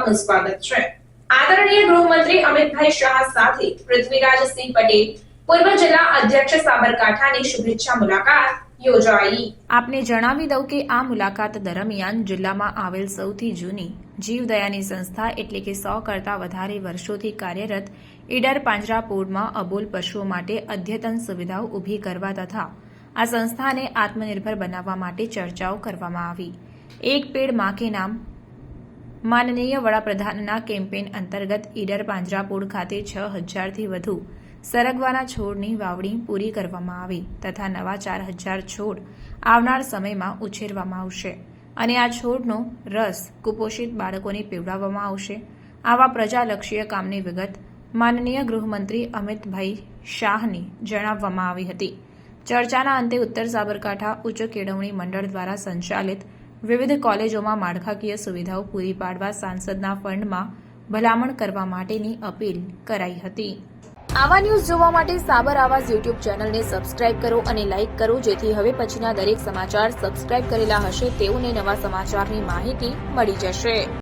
આપનું સ્વાગત છે। આદરણીય ગૃહમંત્રી અમિતભાઈ શાહ સાથે પૃથ્વીરાજસિંહ પટેલ પૂર્વ જિલ્લા અધ્યક્ષ સાબરકાંઠાની શુભેચ્છા મુલાકાત યોજાઈ। આપને જણાવી દઉં કે આ મુલાકાત દરમિયાન જિલ્લામાં આવેલ સૌથી જૂની જીવદયાની સંસ્થા એટલે કે 100 કરતાં વધારે વર્ષોથી કાર્યરત ઈડર પાંજરાપોળમાં અબોલ પશુઓ માટે અદ્યતન સુવિધાઓ ઊભી કરવા તથા આ સંસ્થાને આત્મનિર્ભર બનાવવા માટે ચર્ચાઓ કરવામાં આવી। એક પેડ માં કે નામ માનનીય વડાપ્રધાનના કેમ્પેન અંતર્ગત ઈડર પાંજરાપોળ ખાતે 6000થી વધુ સરગવાના છોડની વાવણી પૂરી કરવામાં આવી તથા નવા 4000 છોડ આવનાર સમયમાં ઉછેરવામાં આવશે અને આ છોડનો રસ કુપોષિત બાળકોને પીવડાવવામાં આવશે। આવા પ્રજાલક્ષી કામની વિગત માનનીય ગૃહમંત્રી અમિતભાઈ શાહને જણાવવામાં આવી હતી। ચર્ચાના અંતે ઉત્તર સાબરકાંઠા ઉચ્ચ કેળવણી મંડળ દ્વારા સંચાલિત વિવિધ કોલેજોમાં માળખાકીય સુવિધાઓ પૂરી પાડવા સાંસદના ફંડમાં ભલામણ કરવા માટેની અપીલ કરાઈ હતી। આવા ન્યૂઝ જોવા માટે સાબર આવાઝ યુટ્યુબ ચેનલને સબસ્ક્રાઇબ કરો અને લાઇક કરો, જેથી હવે પછીના દરેક સમાચાર સબસ્ક્રાઇબ કરેલા હશે તેઓને નવા સમાચારની માહિતી મળી જશે।